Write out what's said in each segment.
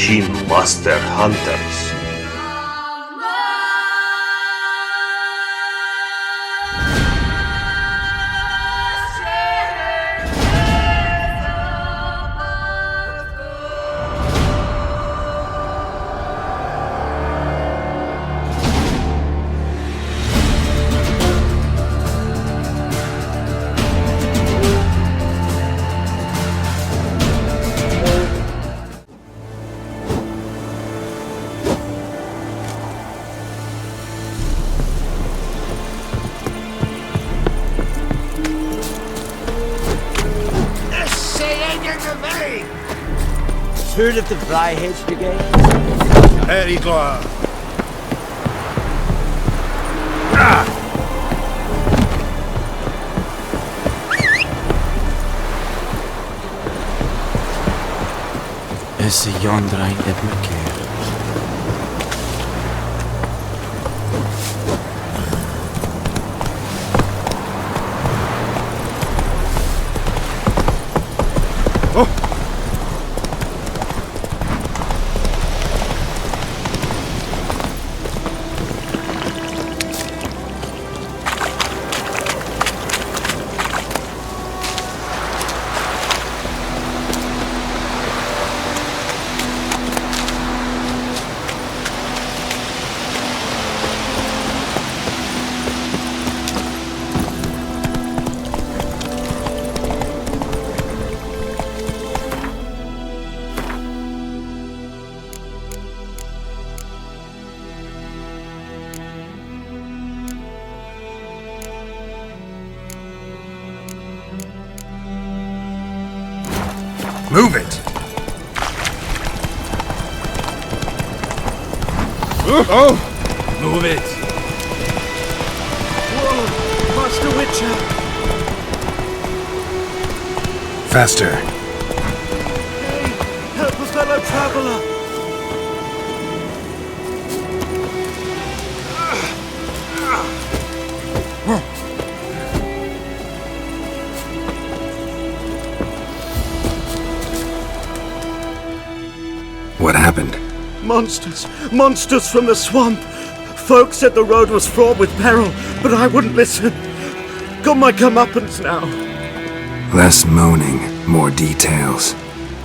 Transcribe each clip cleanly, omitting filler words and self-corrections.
machine master hunters. Heard of the Flyheads Brigade? Very glad. Is yonder ein Edmund. Move it! Oh! Move it! Whoa! Master Witcher! Faster! Hey! Help a fellow traveler! What happened? Monsters! Monsters from the swamp! Folks said the road was fraught with peril, but I wouldn't listen. Got my comeuppance now. Less moaning, more details.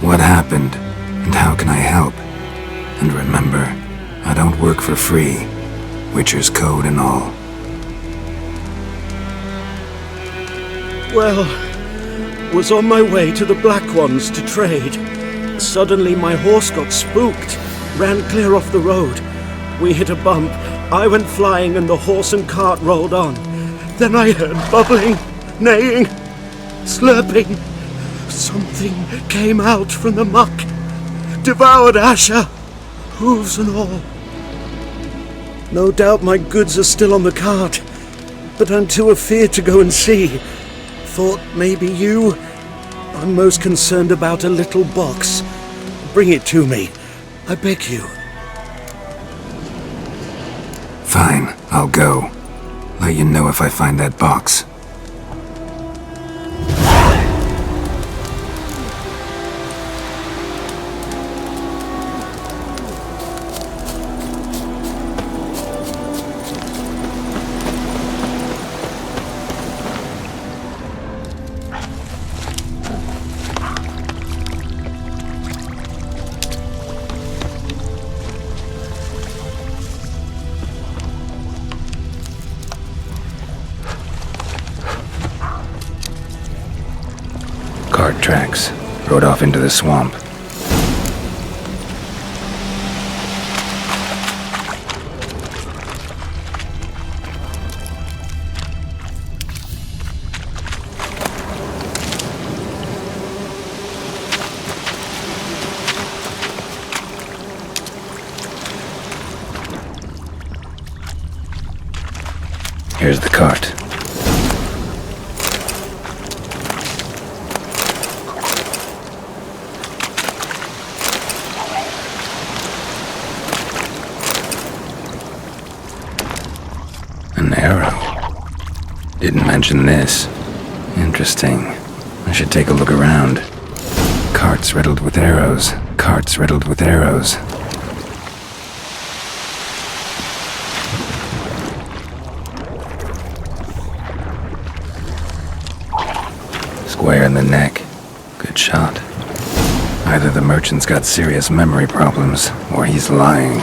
What happened, and how can I help? And remember, I don't work for free. Witcher's code and all. Well, was on my way to the Black Ones to trade. Suddenly my horse got spooked, ran clear off the road. We hit a bump, I went flying and the horse and cart rolled on. Then I heard bubbling, neighing, slurping. Something came out from the muck, devoured Asher, hooves and all. No doubt my goods are still on the cart, but I'm too afeard to go and see. Thought maybe you... I'm most concerned about a little box. Bring it to me. I beg you. Fine, I'll go. Let you know if I find that box. Cart tracks. Rode off into the swamp. Here's the cart. An arrow. Didn't mention this. Interesting. I should take a look around. Carts riddled with arrows. carts riddled with arrows. Square in the neck. Good shot. Either the merchant's got serious memory problems, or he's lying.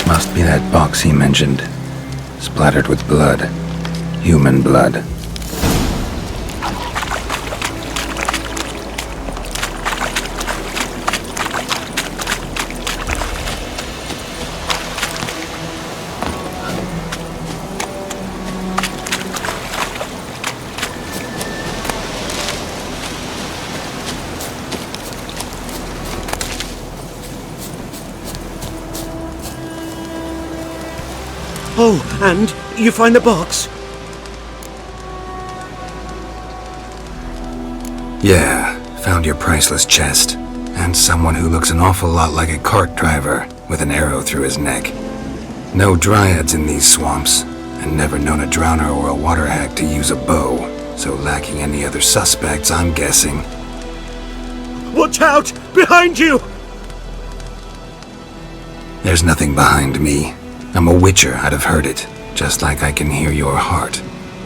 Must be that box he mentioned. Splattered with blood. Human blood. Oh, and you find the box? Yeah, found your priceless chest. And someone who looks an awful lot like a cart driver, with an arrow through his neck. No dryads in these swamps, and never known a drowner or a water hack to use a bow, so lacking any other suspects, I'm guessing. Watch out! Behind you! There's nothing behind me. I'm a witcher, I'd have heard it, just like I can hear your heart,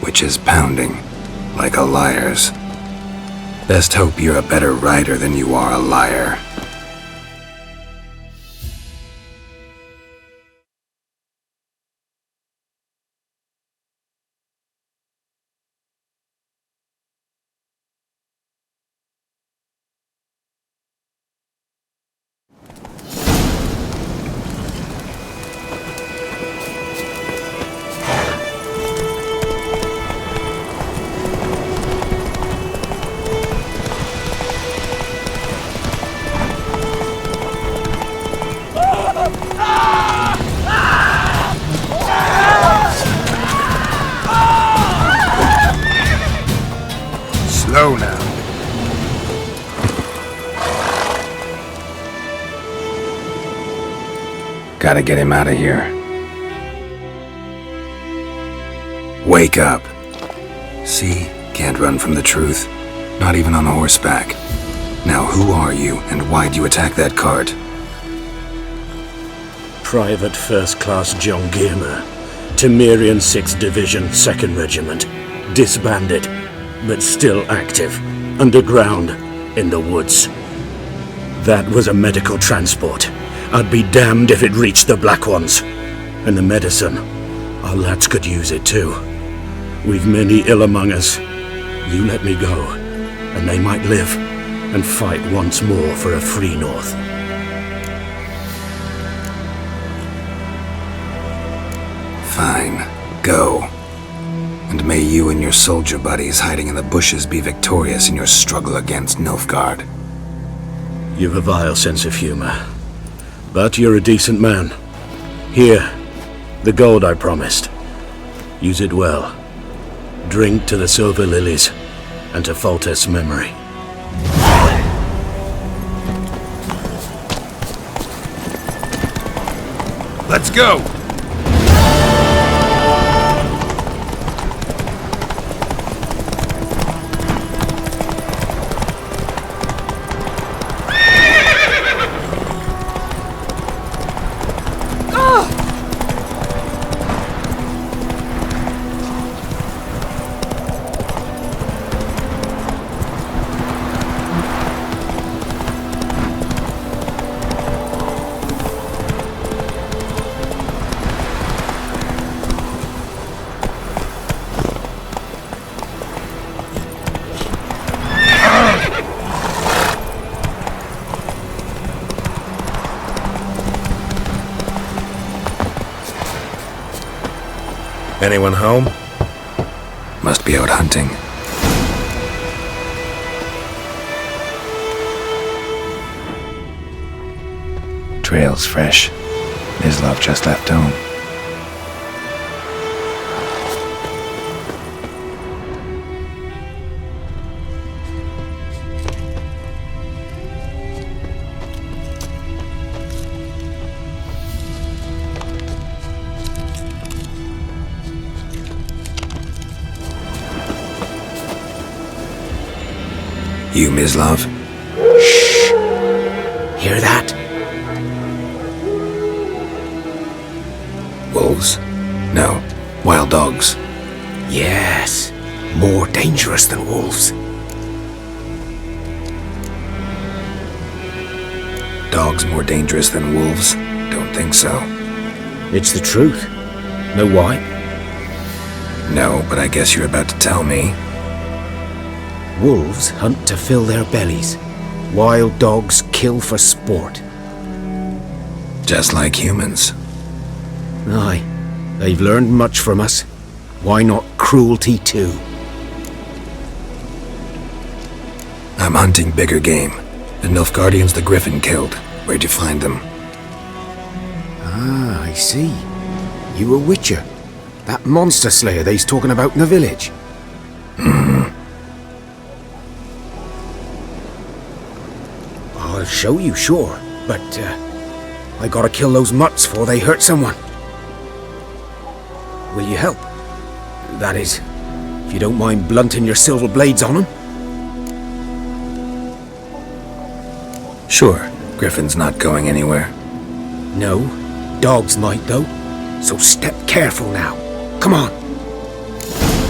which is pounding, like a liar's. Best hope you're a better rider than you are a liar. Slow now. Gotta get him out of here. Wake up. See? Can't run from the truth. Not even on horseback. Now who are you, and why'd you attack that cart? Private First Class John Giermer, Temerian 6th Division, 2nd Regiment. Disbanded, but still active, underground, in the woods. That was a medical transport. I'd be damned if it reached the Black Ones. And the medicine, our lads could use it too. We've many ill among us. You let me go, and they might live, and fight once more for a free North. Fine. Go. And may you and your soldier buddies hiding in the bushes be victorious in your struggle against Nilfgaard. You've a vile sense of humor. But you're a decent man. Here, the gold I promised. Use it well. Drink to the silver lilies, and to Foltest's memory. Let's go! Anyone home? Must be out hunting. Trail's fresh. Mislav just left home. You, Mislav? Shh! Hear that? Wolves? No. Wild dogs. Yes. More dangerous than wolves. Dogs more dangerous than wolves? Don't think so. It's the truth. Know why? No, but I guess you're about to tell me. Wolves hunt to fill their bellies. Wild dogs kill for sport. Just like humans. Aye, they've learned much from us. Why not cruelty too? I'm hunting bigger game. The Nilfgaardians the Griffin killed. Where'd you find them? Ah, I see. You a witcher. That monster slayer they's talking about in the village. I'll show you, sure. But, I gotta kill those mutts before they hurt someone. Will you help? That is, if you don't mind blunting your silver blades on them. Sure. Griffin's not going anywhere. No, dogs might though. So step careful now. Come on.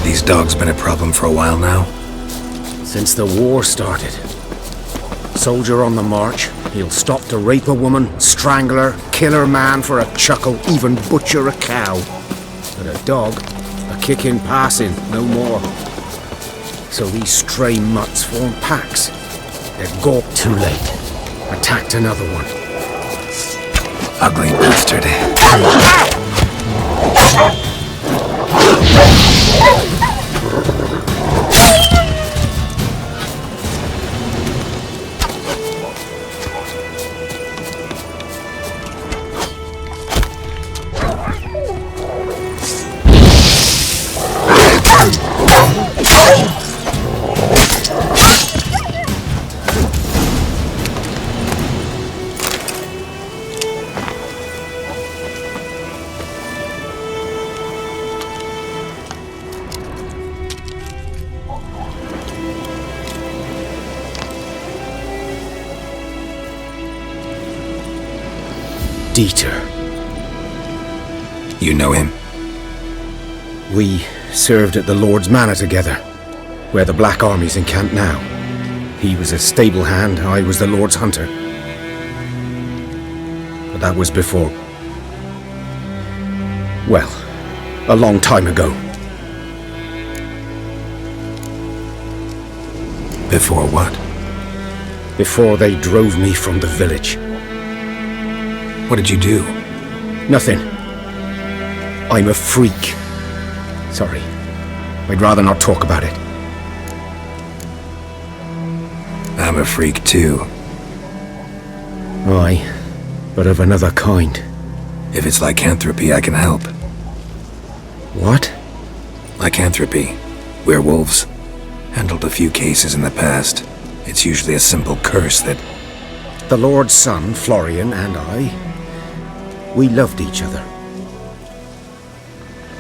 These dogs been a problem for a while now? Since the war started. Soldier on the march, he'll stop to rape a woman, strangle her, kill her man for a chuckle, even butcher a cow. But a dog, a kick in passing, no more. So these stray mutts form packs. They're gawped too late. Attacked another one. Ugly bastard. Dieter. You know him? We served at the Lord's Manor together, where the Black Army's encamped now. He was a stable hand, I was the Lord's hunter. But that was before... well, a long time ago. Before what? Before they drove me from the village. What did you do? Nothing. I'm a freak. Sorry. I'd rather not talk about it. I'm a freak too. Aye, but of another kind. If it's lycanthropy, I can help. What? Lycanthropy. Werewolves. Handled a few cases in the past. It's usually a simple curse that... The Lord's son, Florian, and I... We loved each other.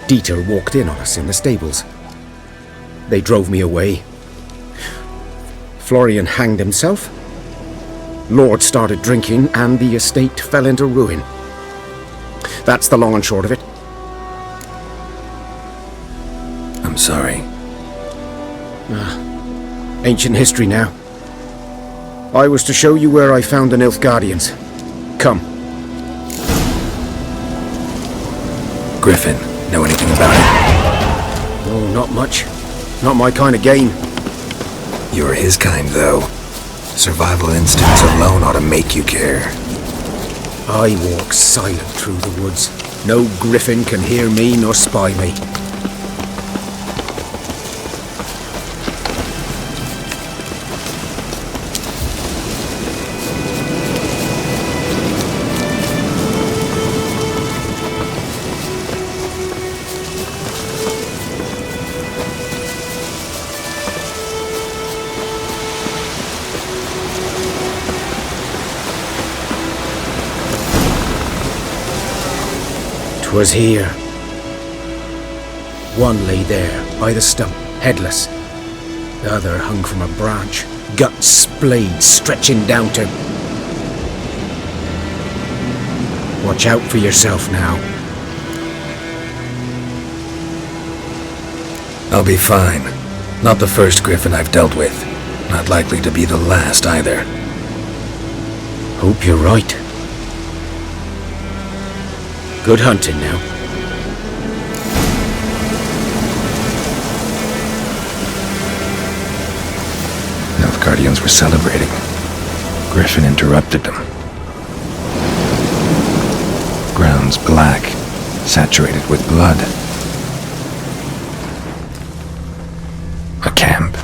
Dieter walked in on us in the stables. They drove me away. Florian hanged himself. Lord started drinking, and the estate fell into ruin. That's the long and short of it. I'm sorry. Ancient history now. I was to show you where I found the Nilfgaardians. Come. Griffin, know anything about it? Oh, not much. Not my kind of game. You're his kind, though. Survival instincts alone ought to make you care. I walk silent through the woods. No griffin can hear me nor spy me. 'Twas here. One lay there, by the stump, headless. The other hung from a branch, guts splayed, stretching down to... Watch out for yourself now. I'll be fine. Not the first griffin I've dealt with. Not likely to be the last either. Hope you're right. Good hunting now. Nilfgaardians were celebrating. Griffin interrupted them. Ground's black, saturated with blood. A camp.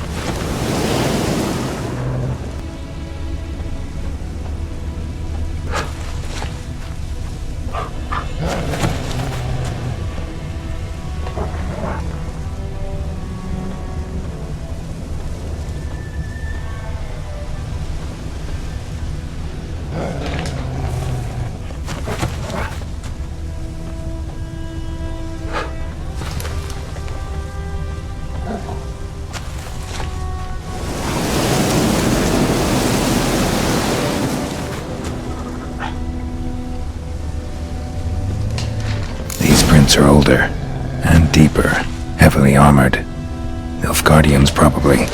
Are older and deeper, heavily armored. Nilfgaardians, probably.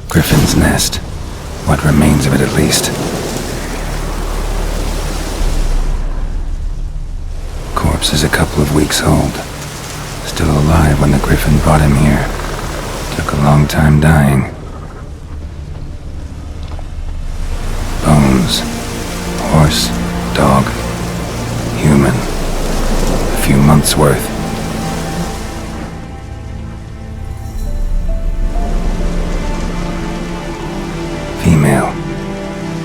Griffin's nest. What remains of it, at least. Corpse is a couple of weeks old. Still alive when the griffin brought him here. Took a long time dying. Bones. Horse. Dog. Human. A few months' worth. Female.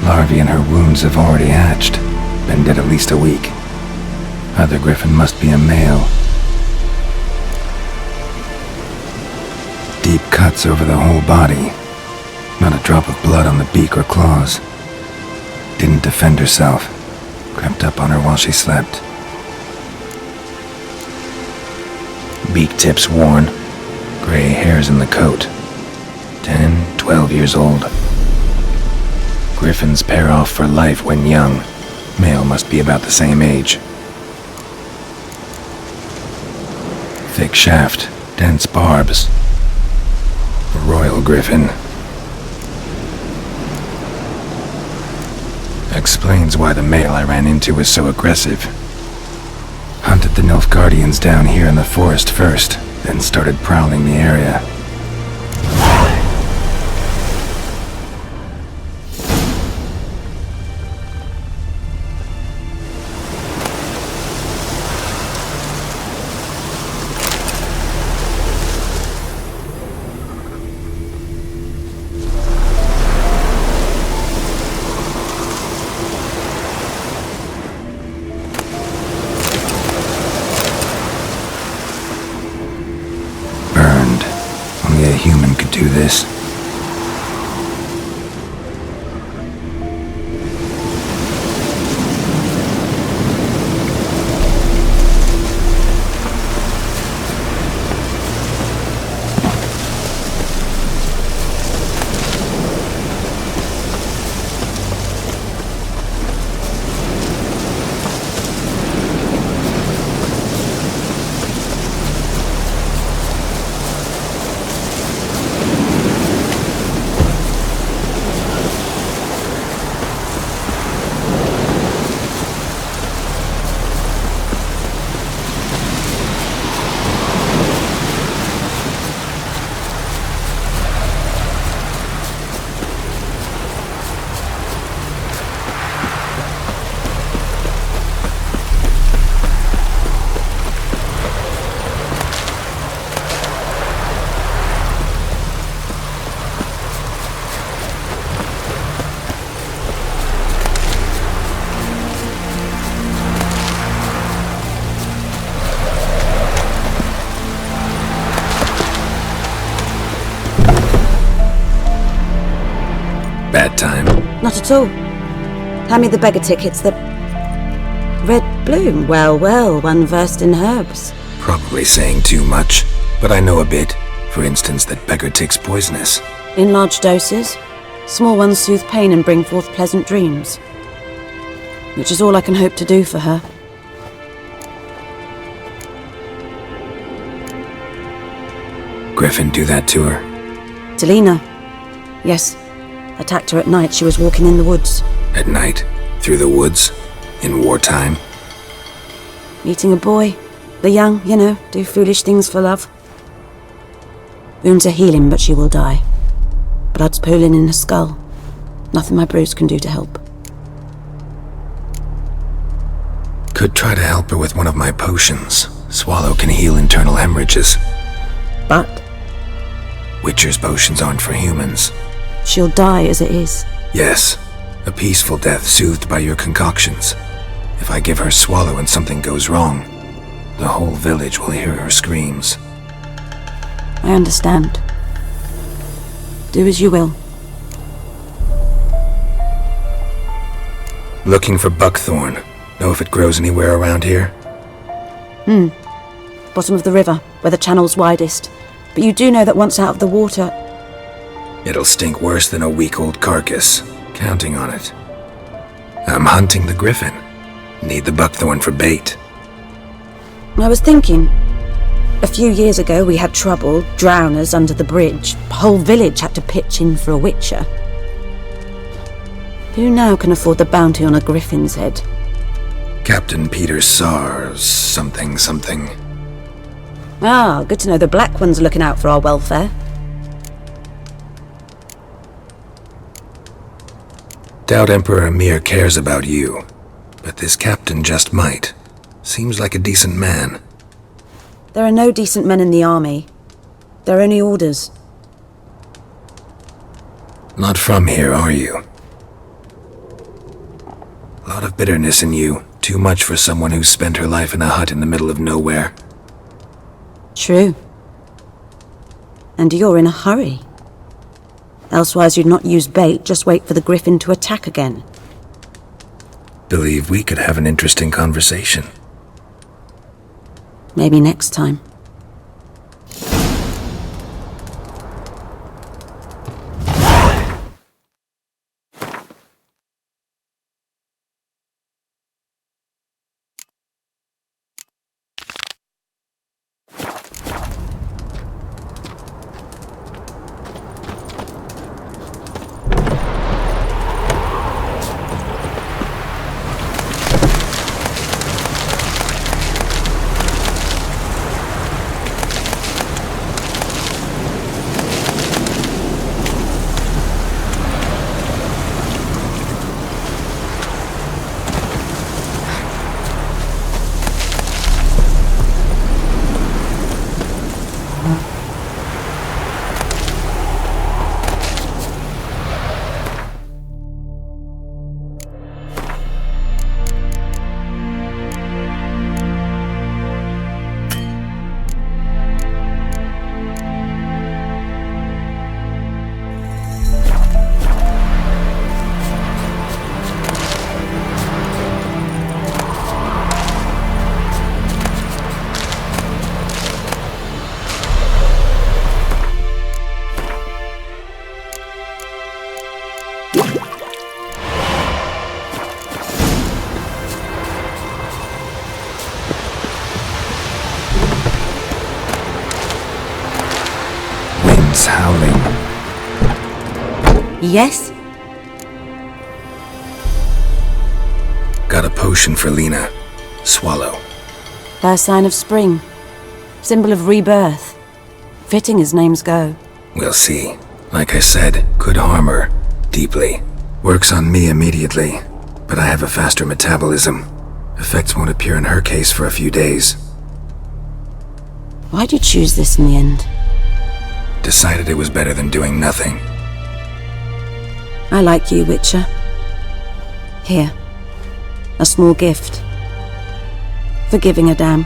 Larvae in her wounds have already hatched. Been dead at least a week. Other griffin must be a male. Deep cuts over the whole body. Not a drop of blood on the beak or claws. Didn't defend herself. Crept up on her while she slept. Beak tips worn. Gray hairs in the coat. 10, 12 years old. Griffins pair off for life when young. Male must be about the same age. Thick shaft, dense barbs. Royal Griffin. Explains why the male I ran into was so aggressive. Hunted the Nilfgaardians down here in the forest first, then started prowling the area. Only a human could do this. Bad time? Not at all. Hand me the beggar tickets, the... Red bloom. Well, well, one versed in herbs. Probably saying too much, but I know a bit. For instance, that beggar tick's poisonous. In large doses. Small ones soothe pain and bring forth pleasant dreams. Which is all I can hope to do for her. Griffin do that to her? Delina. Yes. Attacked her at night. She was walking in the woods. At night? Through the woods? In wartime? Meeting a boy. The young, you know, do foolish things for love. Wounds are healing, but she will die. Blood's pooling in her skull. Nothing my bruise can do to help. Could try to help her with one of my potions. Swallow can heal internal hemorrhages. But Witcher's potions aren't for humans. she'll die as it is. Yes, a peaceful death soothed by your concoctions. If I give her Swallow and something goes wrong, the whole village will hear her screams. I understand. Do as you will. Looking for buckthorn. Know if it grows anywhere around here? Bottom of the river, where the channel's widest. But you do know that once out of the water... It'll stink worse than a week-old carcass. Counting on it. I'm hunting the griffin. Need the buckthorn for bait. I was thinking... A few years ago we had trouble, drowners under the bridge. The whole village had to pitch in for a witcher. Who now can afford the bounty on a griffin's head? Captain Peter Sars, something. Ah, good to know the Black One's looking out for our welfare. Doubt Emperor Emir cares about you, but this captain just might. Seems like a decent man. There are no decent men in the army. There are only orders. Not from here, are you? A lot of bitterness in you. Too much for someone who spent her life in a hut in the middle of nowhere. True. And you're in a hurry. Elsewise you'd not use bait, just wait for the griffin to attack again. Believe we could have an interesting conversation. Maybe next time. howling. Yes? Got a potion for Lena. Swallow. First sign of spring. Symbol of rebirth. Fitting as names go. We'll see. Like I said, could harm her. Deeply. Works on me immediately, but I have a faster metabolism. Effects won't appear in her case for a few days. Why'd you choose this in the end? Decided it was better than doing nothing. I like you, Witcher. Here. A small gift. For giving a damn.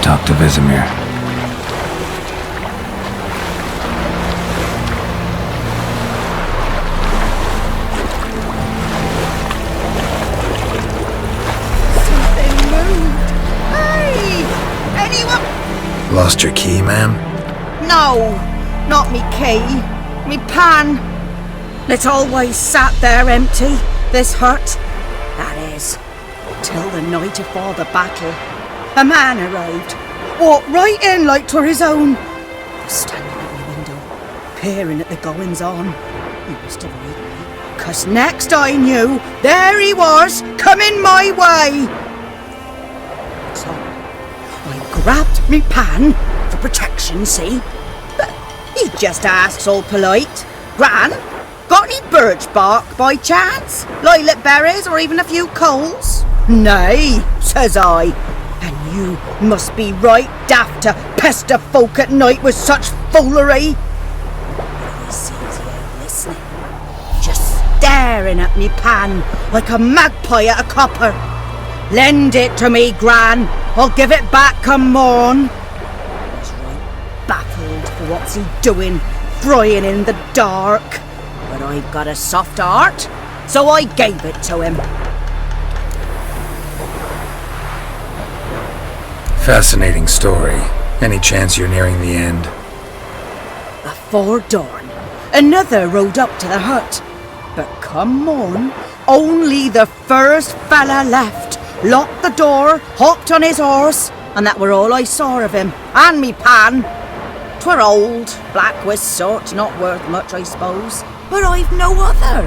Talk to Vesemir. Something moved. Hey! Anyone? Lost your key, ma'am? No, not me key. Me pan. It always sat there empty, this hut. That is, till the night afore the battle. A man arrived, walked right in like 'twere his own. I was standing at the window, peering at the goings-on. He must have heard me, 'cause next I knew, there he was, coming my way. So, I grabbed me pan, for protection, see? But he just asks all polite, Gran, got any birch bark by chance? Lilac berries or even a few coals? Nay, says I. And you must be right daft to pester folk at night with such foolery. He sees you listening, just staring at me pan like a magpie at a copper. Lend it to me, Gran. I'll give it back come morn. He's right baffled for what's he doing, frying in the dark. But I've got a soft heart, so I gave it to him. Fascinating story. Any chance you're nearing the end? Afore dawn, another rode up to the hut. But come morn, only the first fella left, locked the door, hopped on his horse, and that were all I saw of him, and me pan. 'Twere old, black with sort, not worth much, I suppose, but I've no other.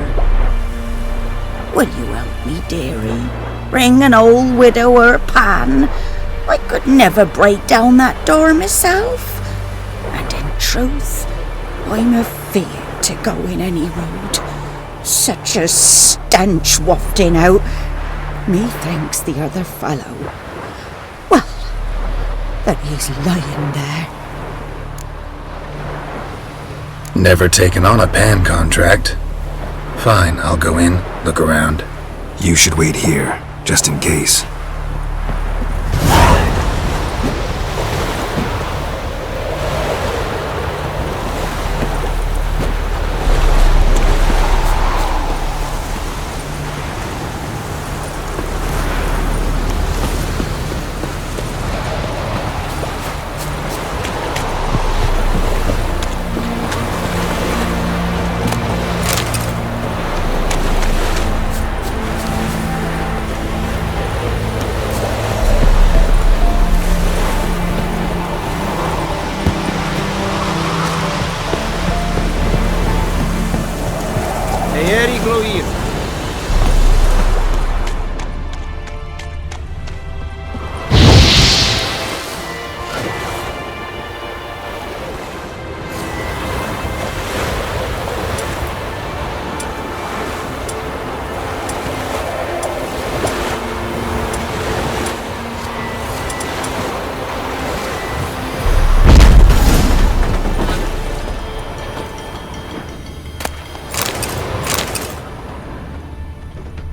Will you help me, dearie? Bring an old widower pan. I could never break down that door myself. And in truth, I'm afeard to go in any road. Such a stench wafting out. Methinks the other fellow, well, that he's lying there. Never taken on a pan contract. Fine, I'll go in, look around. You should wait here, just in case.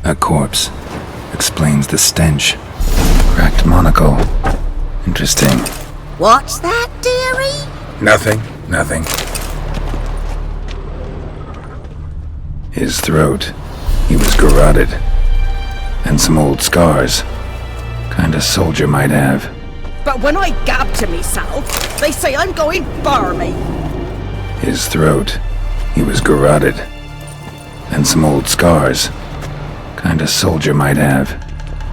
A corpse. Explains the stench. Cracked monocle. Interesting. What's that, dearie? Nothing. His throat. He was garroted. And some old scars. Kinda soldier might have. But when I gab to myself, they say I'm going barmy. His throat. He was garroted. And some old scars. Kinda soldier might have.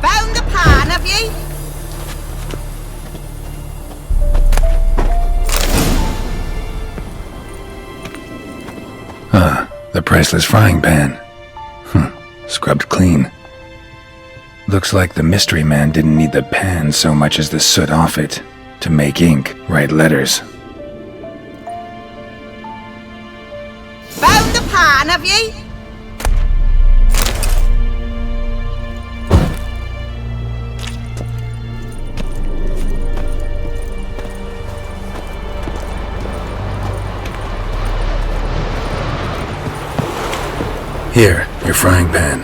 Found the pan, have ye? The priceless frying pan. Scrubbed clean. Looks like the mystery man didn't need the pan so much as the soot off it to make ink, write letters. Found the pan, have ye? Here, your frying pan.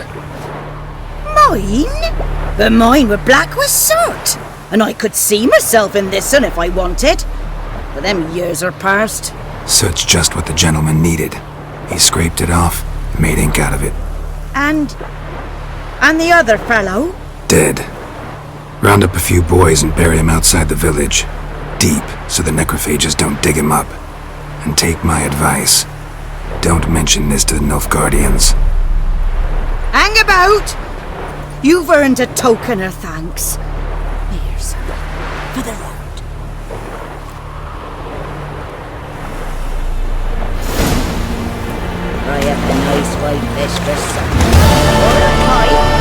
Mine? But mine were black with soot, and I could see myself in this one if I wanted. But them years are past. Soot's just what the gentleman needed. He scraped it off, made ink out of it. And the other fellow? Dead. Round up a few boys and bury him outside the village. Deep, so the necrophages don't dig him up. And take my advice. Don't mention this to the Nilfgaardians. Hang about! You've earned a token of thanks. Here's for the road. Try up the nice white mistress. Order pie.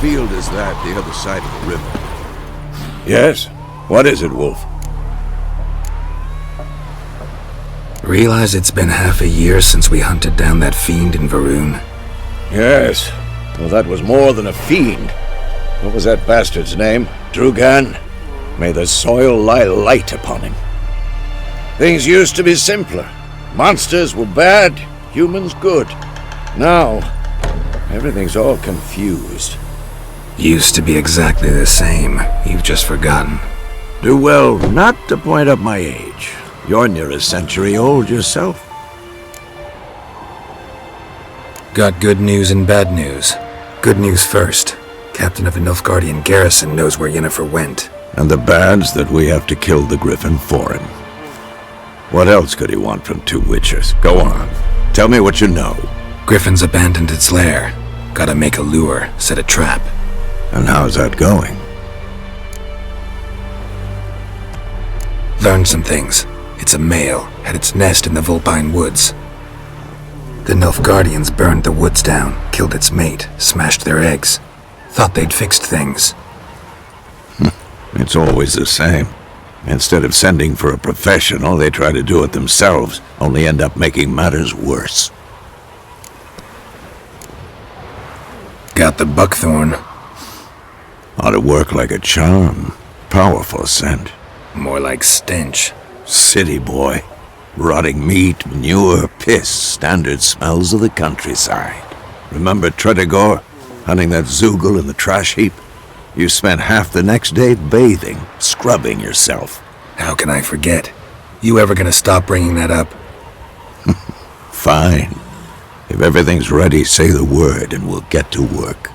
Field is that the other side of the river? Yes? What is it, Wolf? Realize it's been half a year since we hunted down that fiend in Varun? Yes. Well, that was more than a fiend. What was that bastard's name? Drugan? May the soil lie light upon him. Things used to be simpler. Monsters were bad, humans good. Now, everything's all confused. Used to be exactly the same. You've just forgotten. Do well not to point up my age. You're near a century old yourself. Got good news and bad news. Good news first. Captain of the Nilfgaardian garrison knows where Yennefer went. And the bad's that we have to kill the griffin for him. What else could he want from two witchers? Go on. Tell me what you know. Griffin's abandoned its lair. Gotta make a lure, set a trap. And how's that going? Learned some things. It's a male, had its nest in the Vulpine Woods. The Nilfgaardians burned the woods down, killed its mate, smashed their eggs. Thought they'd fixed things. It's always the same. Instead of sending for a professional, they try to do it themselves, only end up making matters worse. Got the buckthorn. Ought to work like a charm. Powerful scent. More like stench. City boy. Rotting meat, manure, piss, standard smells of the countryside. Remember Tretogor? Hunting that Zoogle in the trash heap? You spent half the next day bathing, scrubbing yourself. How can I forget? You ever gonna stop bringing that up? Fine. If everything's ready, say the word and we'll get to work.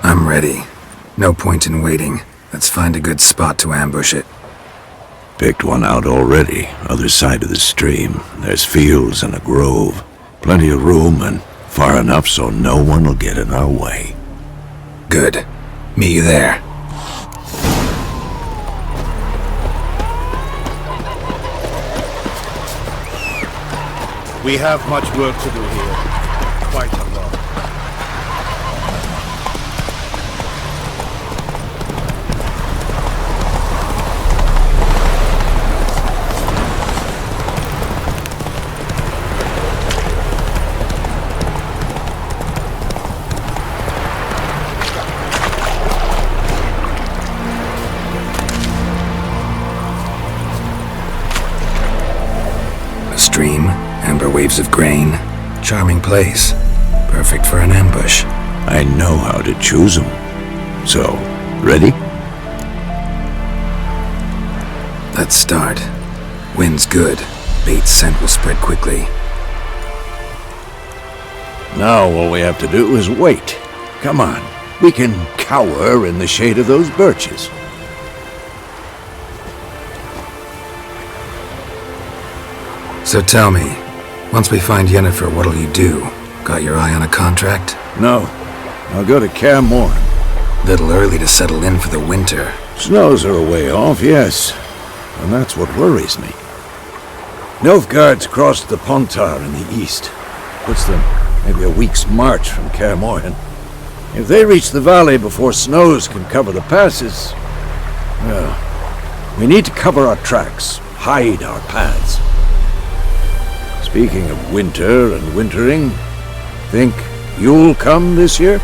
I'm ready. No point in waiting. Let's find a good spot to ambush it. Picked one out already, other side of the stream. There's fields and a grove. Plenty of room and far enough so no one will get in our way. Good. Meet you there. We have much work to do here. Quite a lot. A stream, amber waves of grain. Charming place. Perfect for an ambush. I know how to choose them. So, ready? Let's start. Wind's good. Bait's scent will spread quickly. Now all we have to do is wait. Come on. We can cower in the shade of those birches. So tell me, once we find Yennefer, what'll you do? Got your eye on a contract? No. I'll go to Kaer Morhen. Little early to settle in for the winter. Snows are a way off, yes. And that's what worries me. Nilfgaard's crossed the Pontar in the east. Puts them maybe a week's march from Kaer Morhen. If they reach the valley before snows can cover the passes, well, we need to cover our tracks, hide our paths. Speaking of winter and wintering, think you'll come this year?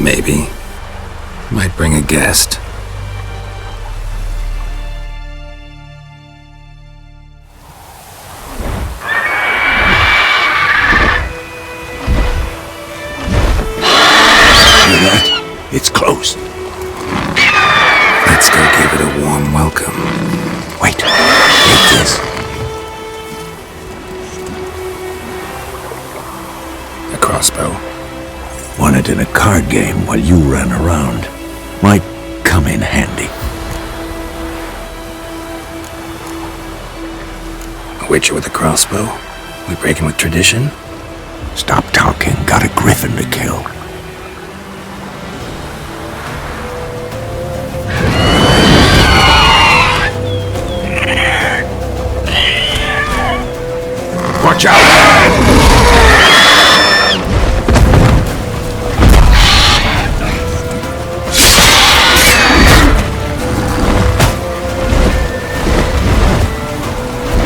Maybe. Might bring a guest. Hear that? It's close. Let's go give it a warm welcome. Wait. Take this. A crossbow. Won it in a card game while you ran around. Might come in handy. A witcher with a crossbow? We breaking with tradition? Stop talking. Got a griffin to kill. Watch out!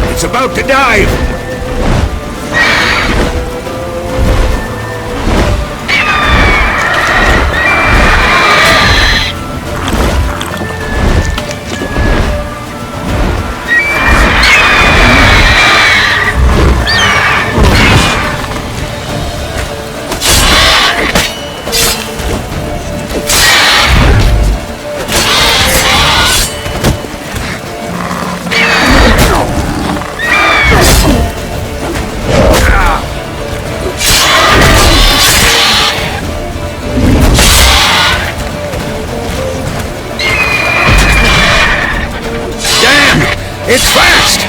It's about to dive! It's fast!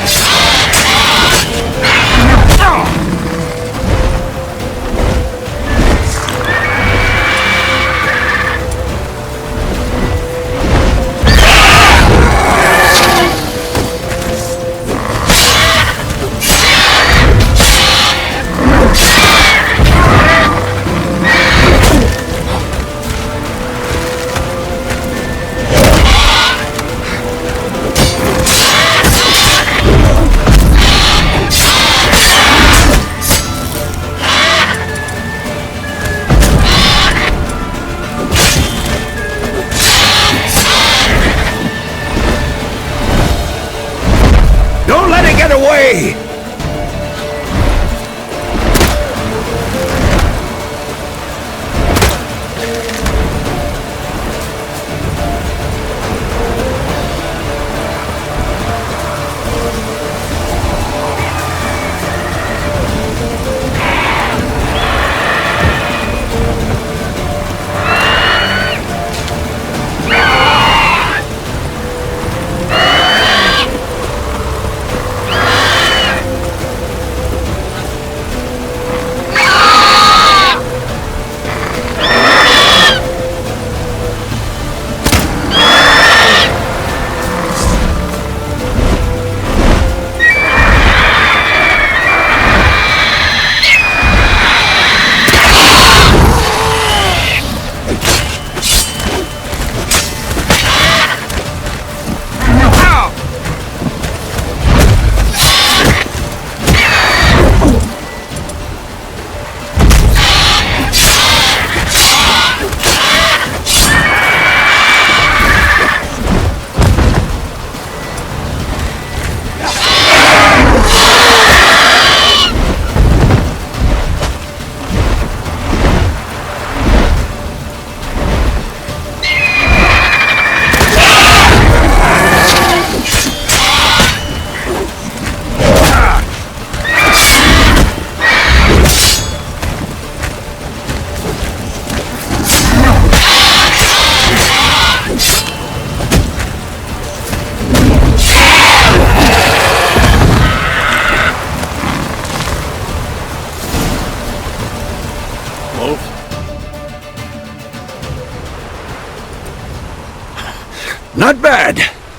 Not bad.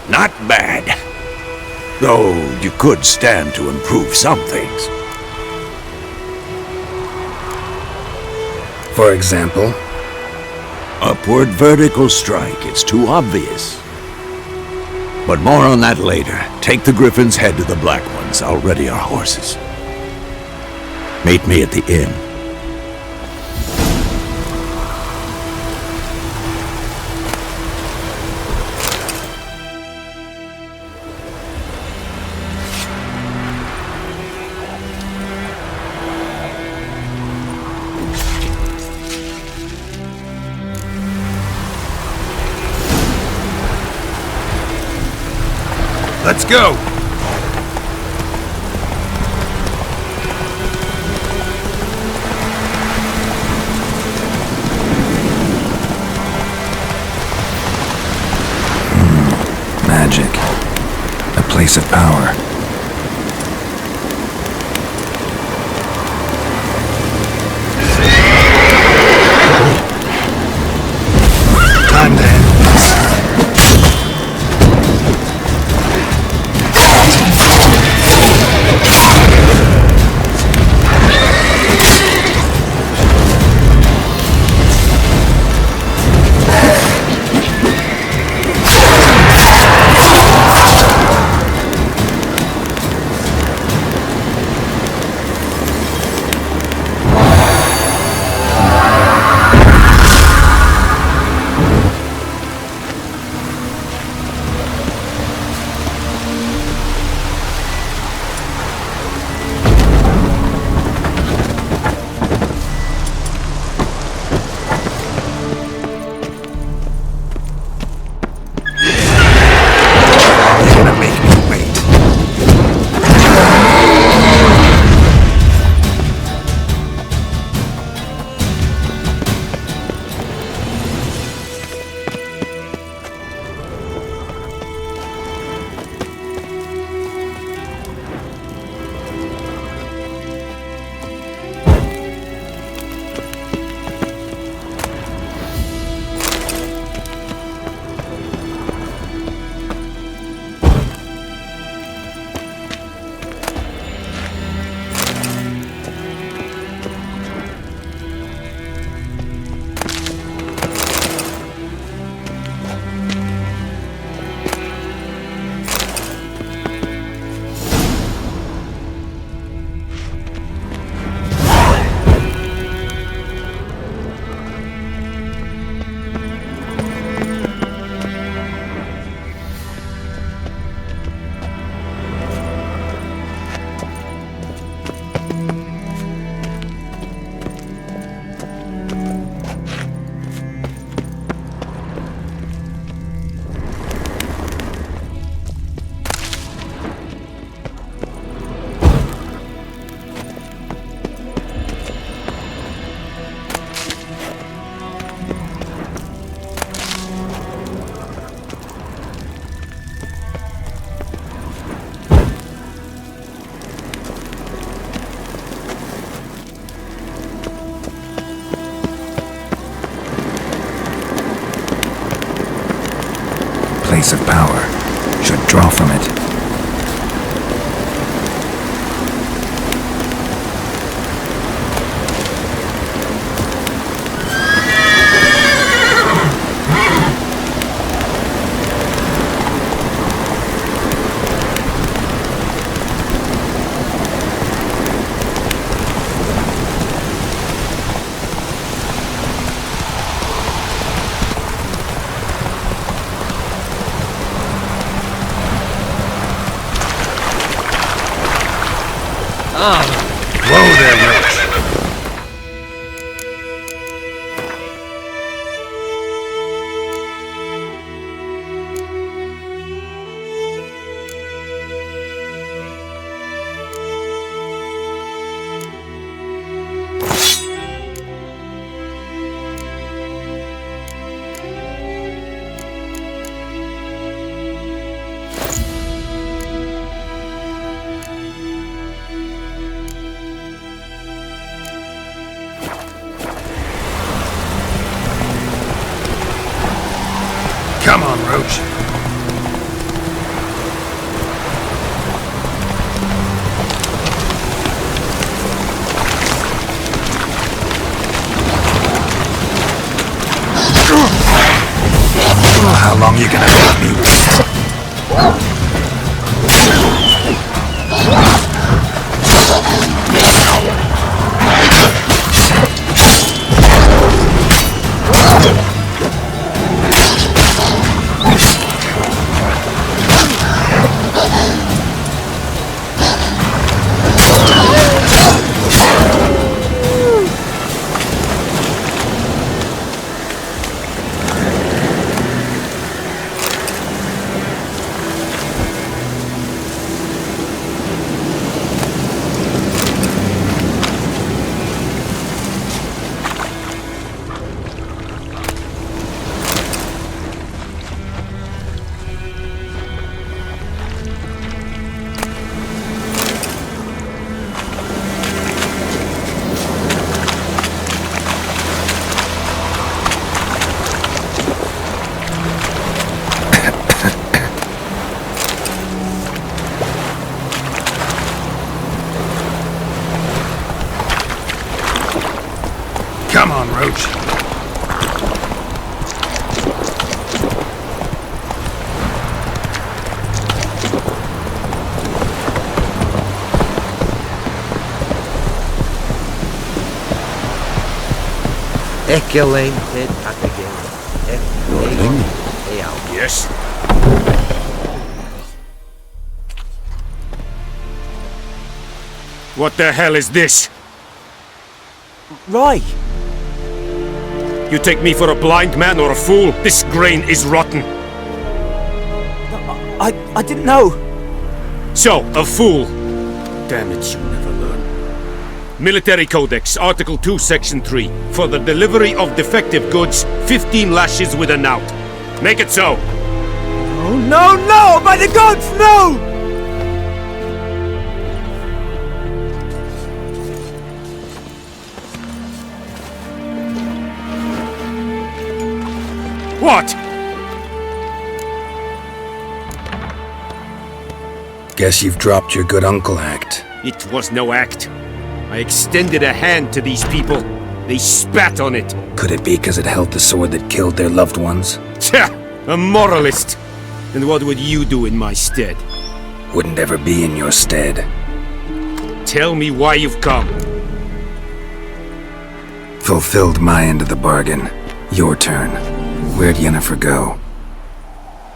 Not bad. Though you could stand to improve some things. For example? Upward vertical strike. It's too obvious. But more on that later. Take the Griffin's head to the Black Ones. I'll ready our horses. Meet me at the inn. Let's go! Magic. A place of power. Time then. Place of power. Should draw from it. Whoa there, Roach. Come on, Roach. long you gonna make me wait? Come on, Roach. Yes? What the hell is this? Rye! You take me for a blind man or a fool? This grain is rotten. I didn't know. So, a fool. Damn it, you never learn. Military Codex, Article 2, Section 3. For the delivery of defective goods, 15 lashes with a knout. Make it so. Oh, no, no! By the gods, no! What? Guess you've dropped your good uncle act. It was no act. I extended a hand to these people. They spat on it. Could it be because it held the sword that killed their loved ones? Tja! A moralist! And what would you do in my stead? Wouldn't ever be in your stead. Tell me why you've come. Fulfilled my end of the bargain. Your turn. Where'd Yennefer go?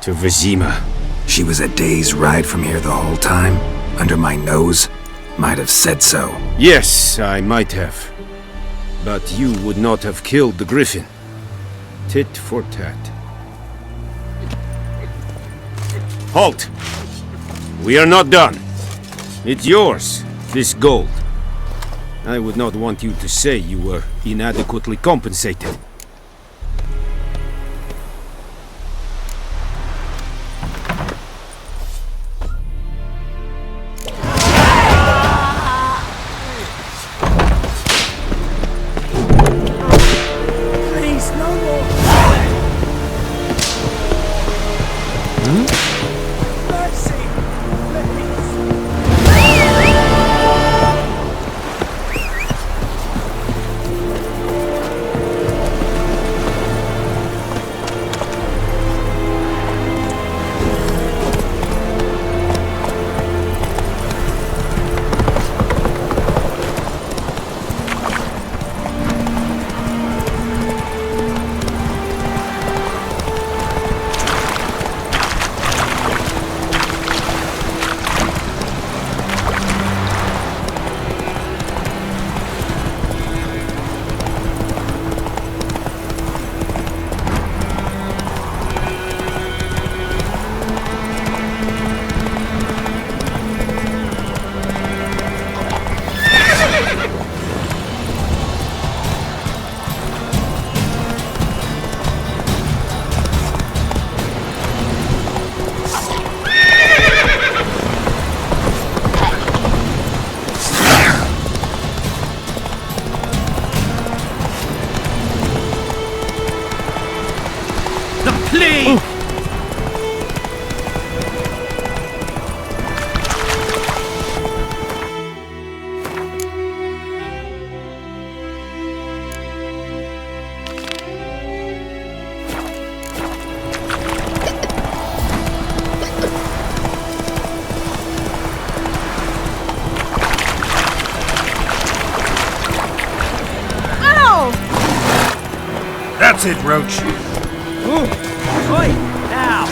To Vizima. She was a day's ride from here the whole time? Under my nose? Might have said so. Yes, I might have. But you would not have killed the griffin. Tit for tat. Halt! We are not done. It's yours, this gold. I would not want you to say you were inadequately compensated. That's it, Roach. Ooh, oi, now.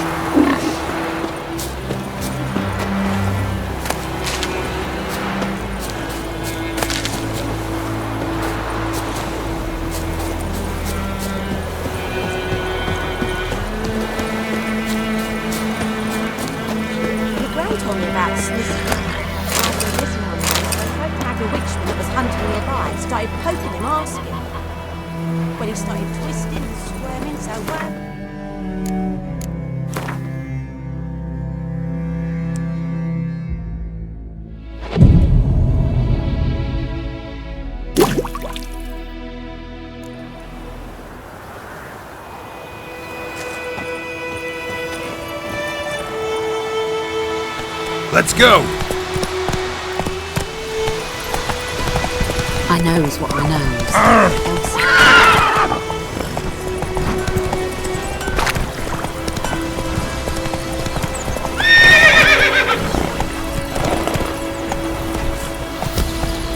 Told me about Snizzle. After this one, I tried to have a witchman that was hunting nearby. Started poking him, asking. When he started twisting and squirming, so Let's go! I knows what I knows.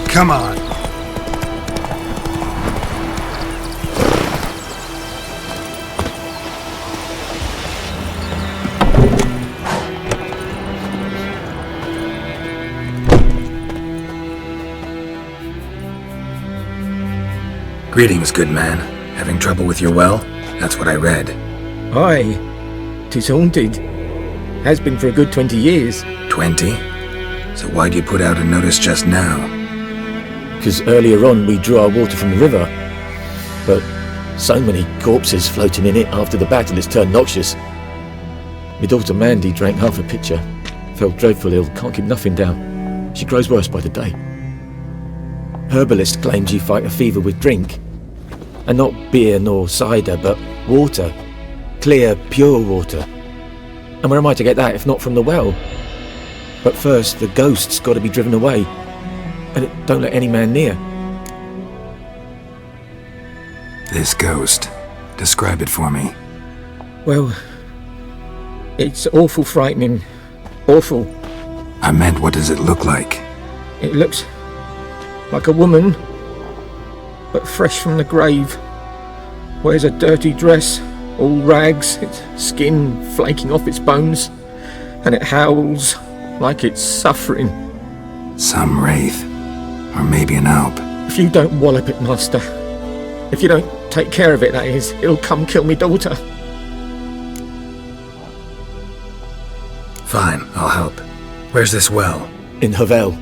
Come on. Greetings, good man. Having trouble with your well? That's what I read. Aye. 'Tis haunted. Has been for a good 20 years. 20? So why'd you put out a notice just now? 'Cause earlier on we drew our water from the river. But so many corpses floating in it after the battle it's turned noxious. My daughter Mandy drank half a pitcher. Fell dreadful ill, can't keep nothing down. She grows worse by the day. Herbalist claims you fight a fever with drink. And not beer nor cider, but water. Clear, pure water. And where am I to get that if not from the well? But first, the ghost's got to be driven away. And it don't let any man near. This ghost. Describe it for me. Well, it's awful frightening. Awful. I meant, what does it look like? It looks like a woman, but fresh from the grave. Wears a dirty dress, all rags, its skin flaking off its bones, and it howls like it's suffering. Some wraith. Or maybe an alp. If you don't wallop it, Master, if you don't take care of it, that is, it'll come kill me daughter. Fine, I'll help. Where's this well? In Havel,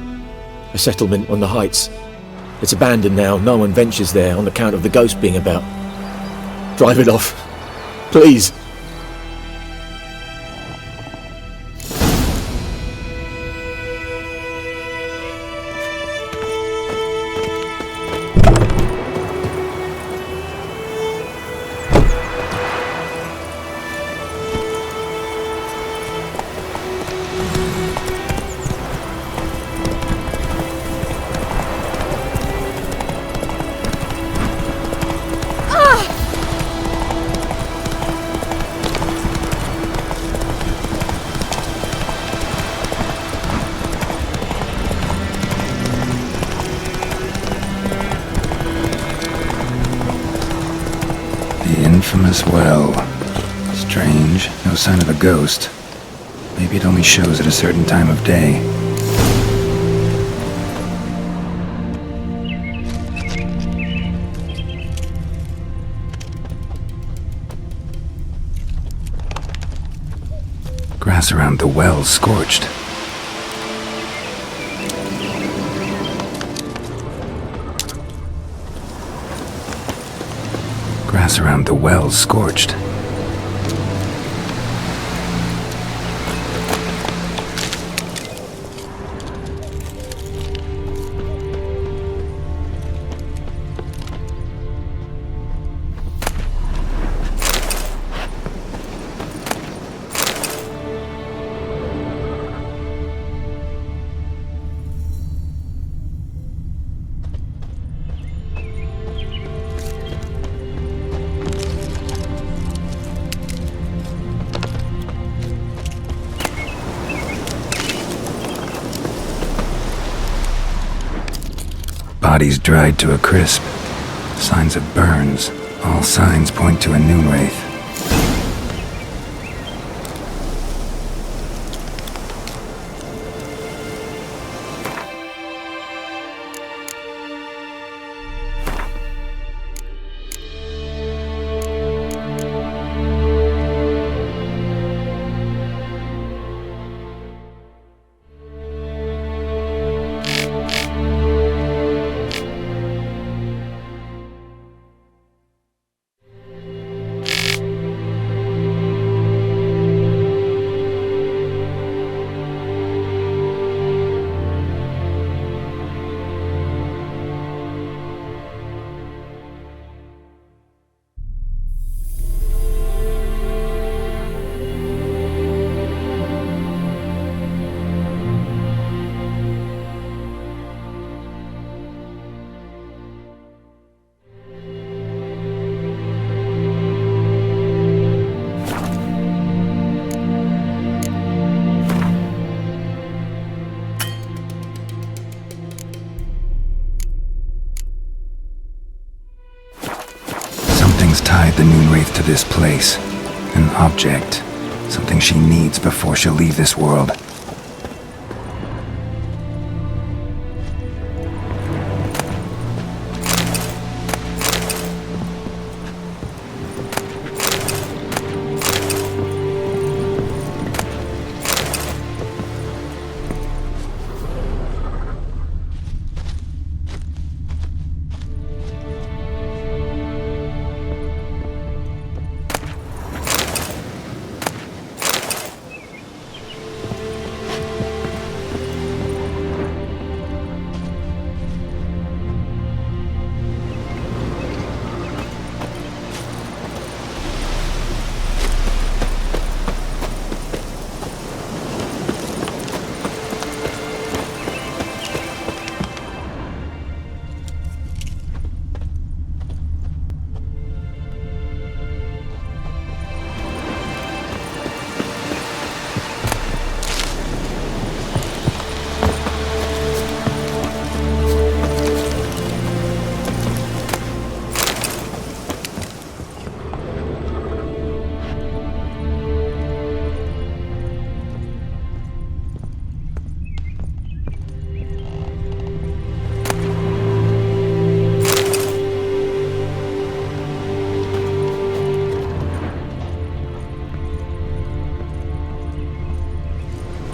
a settlement on the heights. It's abandoned now, no one ventures there on account of the ghost being about. Drive it off, please. Infamous well. Strange, no sign of a ghost. Maybe it only shows at a certain time of day. Grass around the well scorched. Grass around the well scorched. Bodies dried to a crisp. Signs of burns, All signs point to a noon wraith. Something's tied the Noon Wraith to this place. An object. Something she needs before she'll leave this world.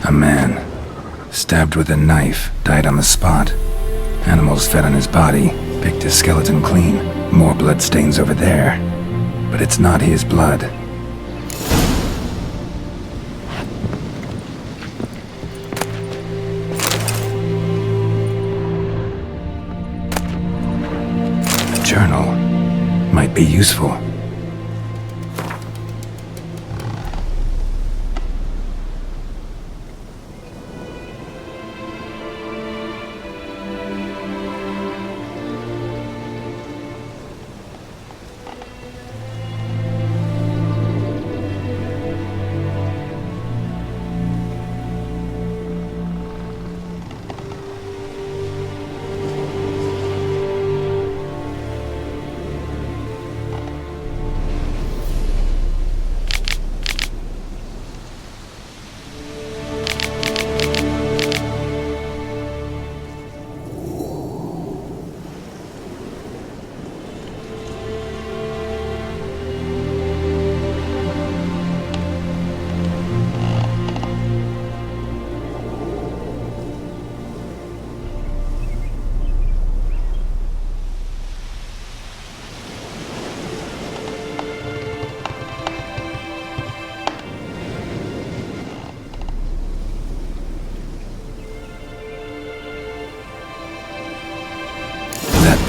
A man, stabbed with a knife, died on the spot. Animals fed on his body, picked his skeleton clean. More bloodstains over there. But it's not his blood. A journal might be useful.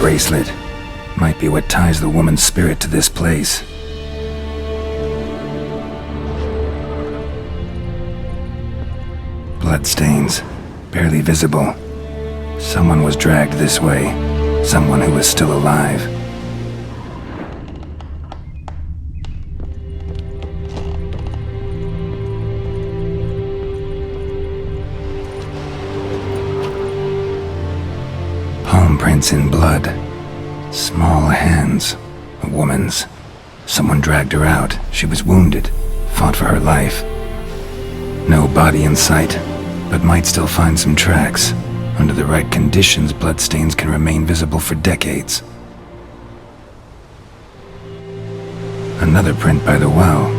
Bracelet might be what ties the woman's spirit to this place. Bloodstains, barely visible. Someone was dragged this way. Someone who was still alive. Palm prints in blood. Small hands. A woman's. Someone dragged her out. She was wounded. Fought for her life. No body in sight, but might still find some tracks. Under the right conditions, bloodstains can remain visible for decades. Another print by the well.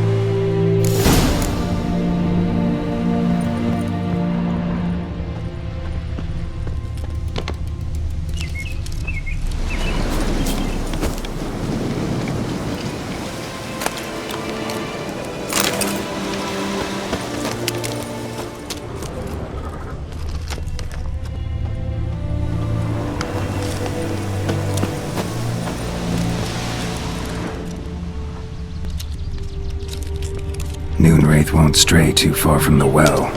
Wraith won't stray too far from the well.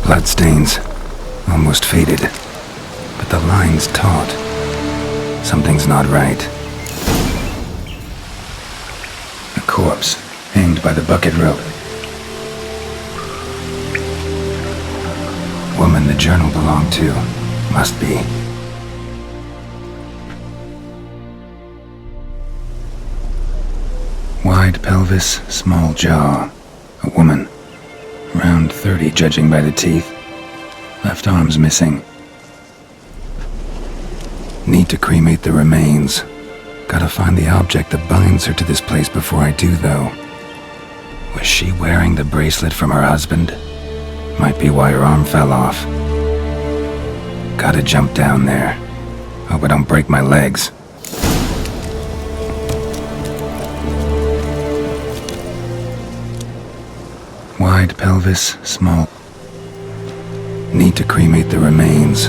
Bloodstains, almost faded, but the line's taut. Something's not right. A corpse, hanged by the bucket rope. Woman the journal belonged to, must be. Wide pelvis, small jaw. A woman. Around 30, judging by the teeth. Left arm's missing. Need to cremate the remains. Gotta find the object that binds her to this place before I do, though. Was she wearing the bracelet from her husband? Might be why her arm fell off. Gotta jump down there. Hope I don't break my legs. Wide pelvis, small. Need to cremate the remains.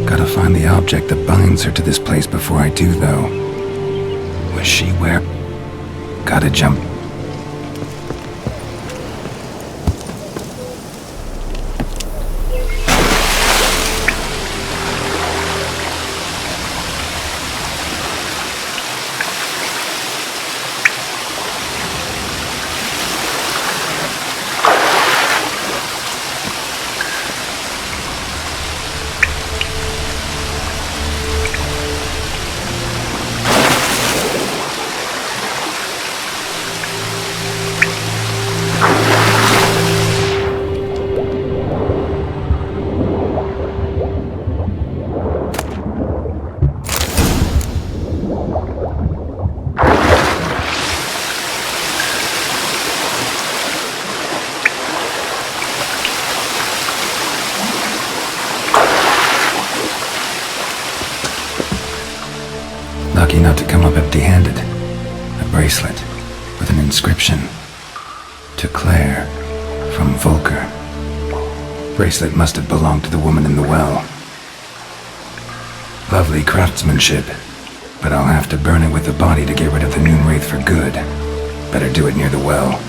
Gotta find the object that binds her to this place before I do, though. Was she where? Gotta jump. Lucky not to come up empty-handed. A bracelet with an inscription. To Claire, from Volker. Bracelet must have belonged to the woman in the well. Lovely craftsmanship, but I'll have to burn it with the body to get rid of the Noon Wraith for good. Better do it near the well.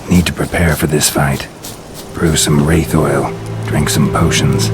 Need to prepare for this fight. Brew some wraith oil, drink some potions.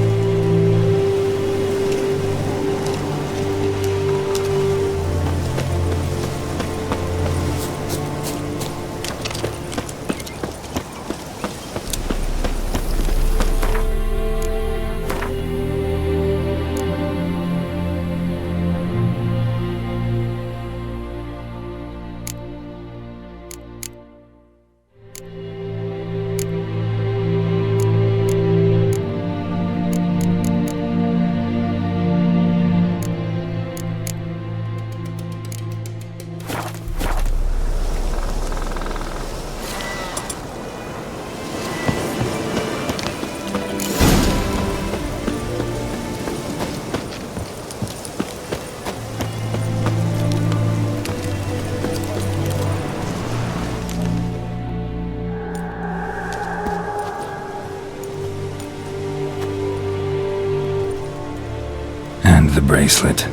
And the bracelet.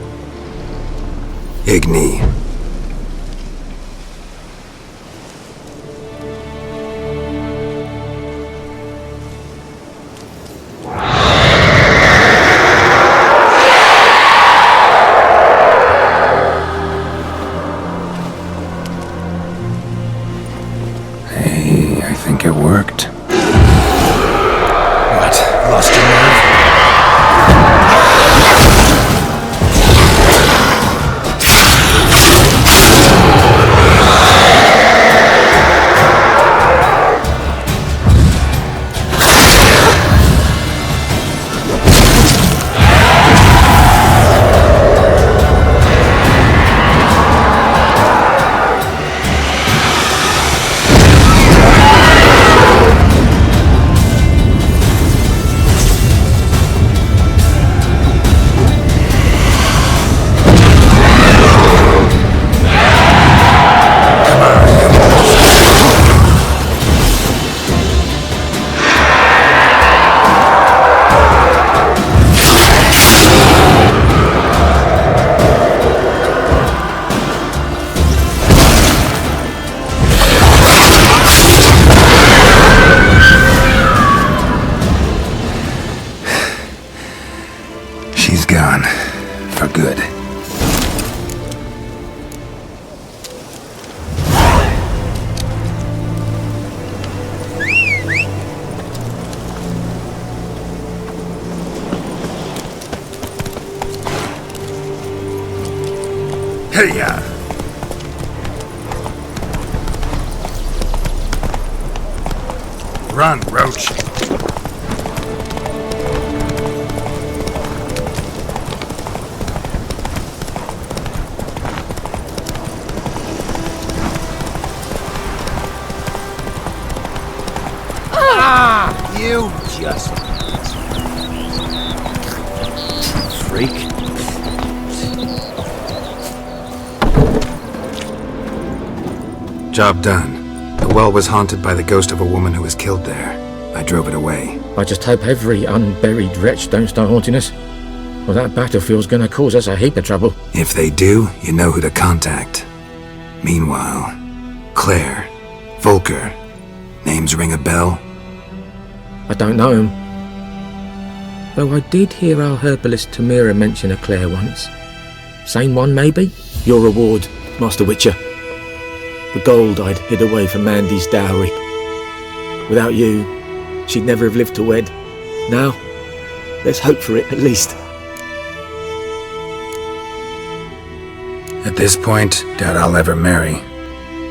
Igni. Hey, I think it worked. What? Lost your nerve? She's gone. For good. Hey-ya! Run, Roach. You just... freak. Job done. The well was haunted by the ghost of a woman who was killed there. I drove it away. I just hope every unburied wretch don't start haunting us. Well, that battlefield's gonna cause us a heap of trouble. If they do, you know who to contact. Meanwhile, Claire, Volker, names ring a bell? I don't know him. Though I did hear our herbalist Tamira mention a Claire once. Same one, maybe? Your reward, Master Witcher. The gold I'd hid away from Mandy's dowry. Without you, she'd never have lived to wed. Now, let's hope for it, at least. At this point, doubt I'll ever marry.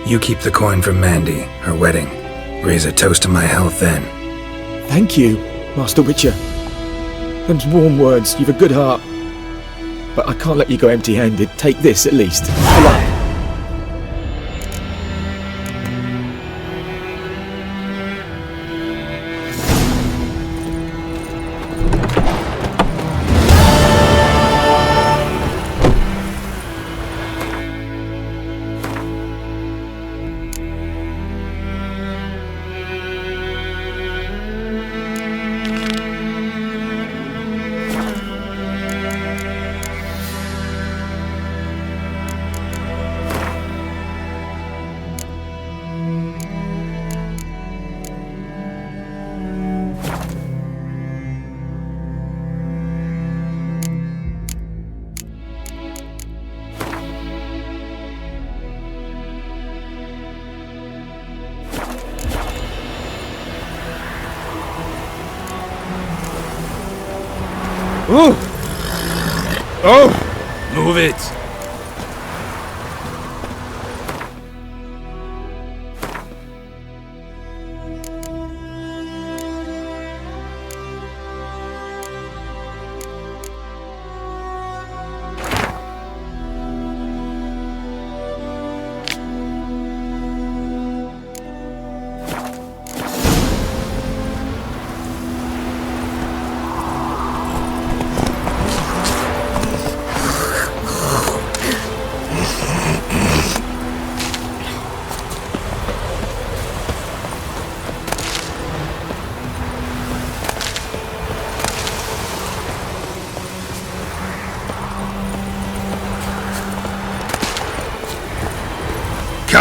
You keep the coin from Mandy, her wedding. Raise a toast to my health then. Thank you, Master Witcher. Them's warm words, you've a good heart. But I can't let you go empty-handed. Take this, at least. For luck. Oh! Oh! Move it!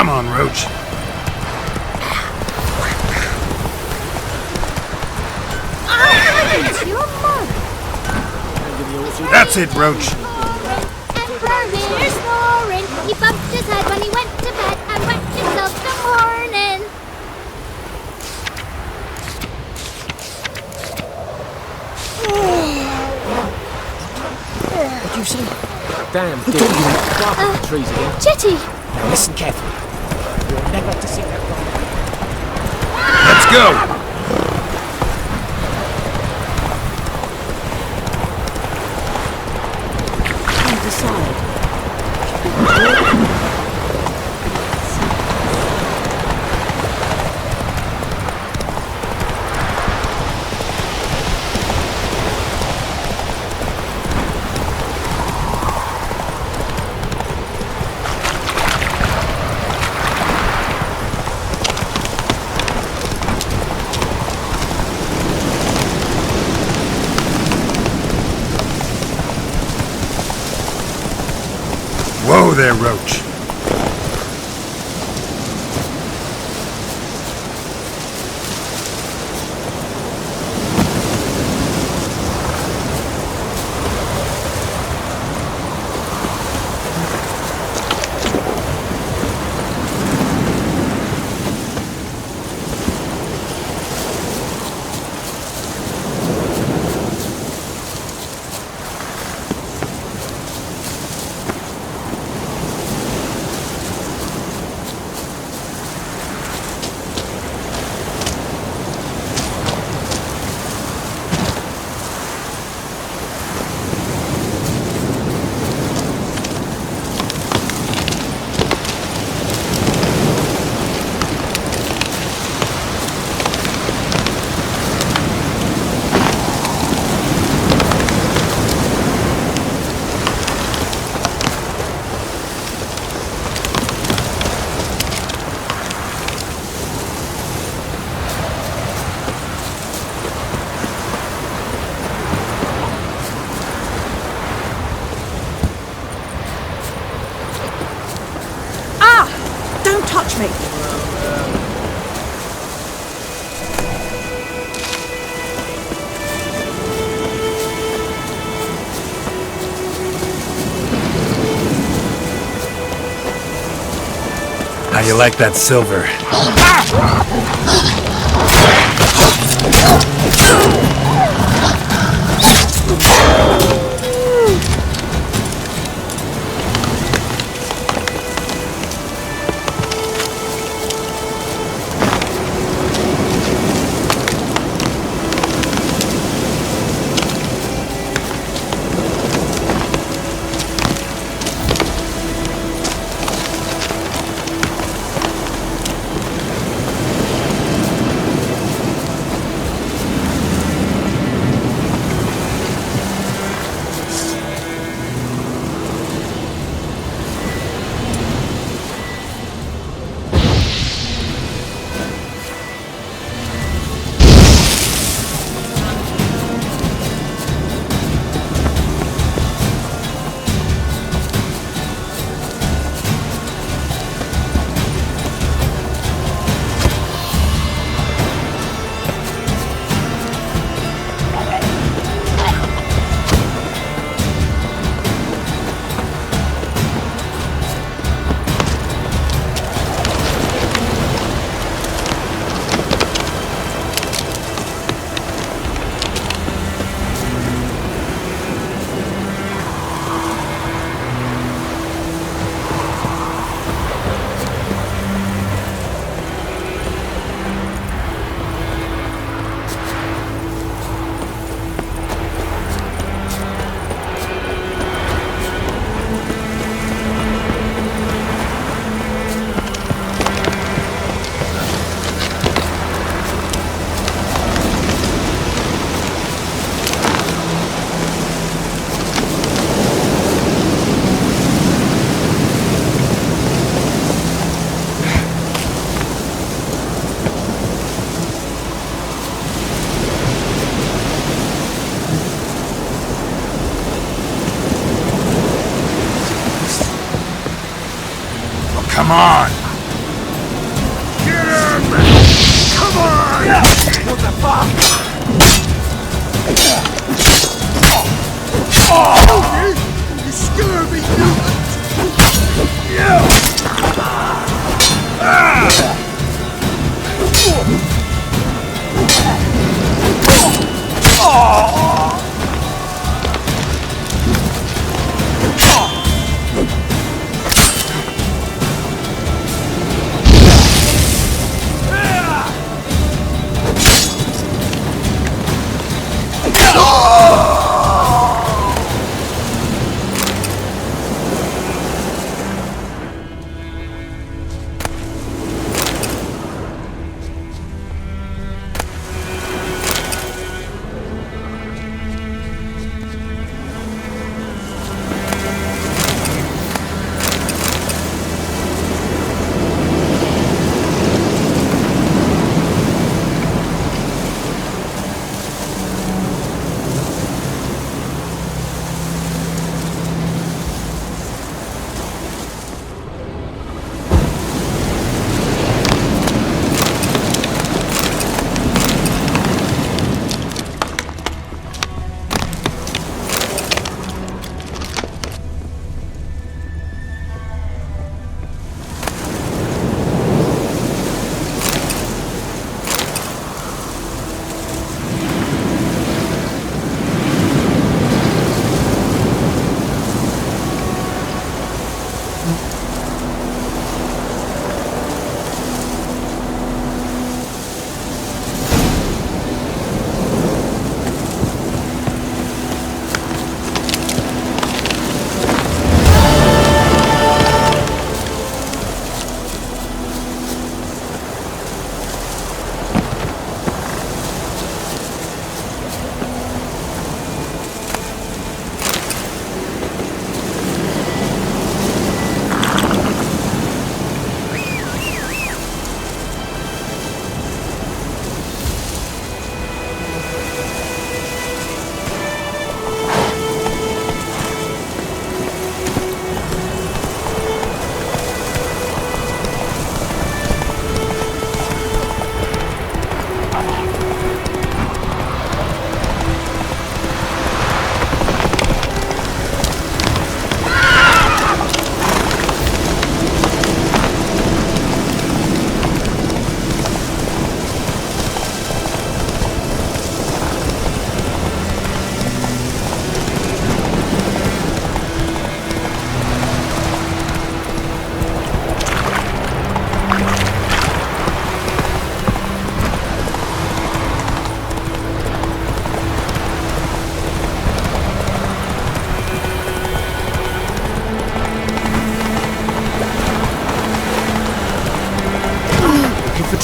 Come on, Roach. That's it, Roach. Emperor snoring. He bumped his head when he went to bed and wrecked himself the morning. What'd you say? Damn, dude, you went bark at the trees again. Chitty! Now listen carefully. You're never to sing that wrong. Let's go! Decide. Whoa there, Roach. Touch me! How you like that silver? Come on! What the fuck? You scurvy mutant!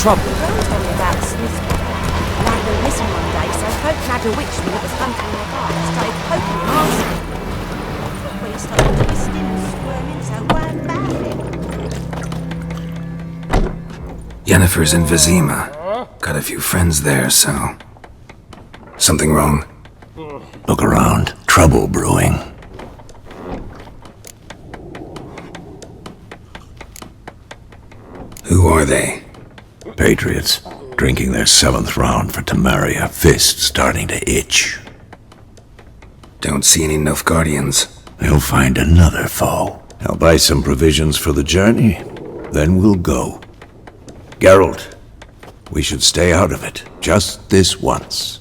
Trouble. Don't tell me about Smith's brother. I had no listen one day, so folk had a witchman that was hunting nearby. Started poking him, asking. When he started twisting and squirming, so weren't bad. Yennefer's in Vizima. Got a few friends there, so... Something wrong? Look around. Trouble brewing. Who are they? Patriots, drinking their 7th round for Temeria, fist starting to itch. Don't see any Nilfgaardians. They'll find another foe. I'll buy some provisions for the journey, then we'll go. Geralt, we should stay out of it, just this once.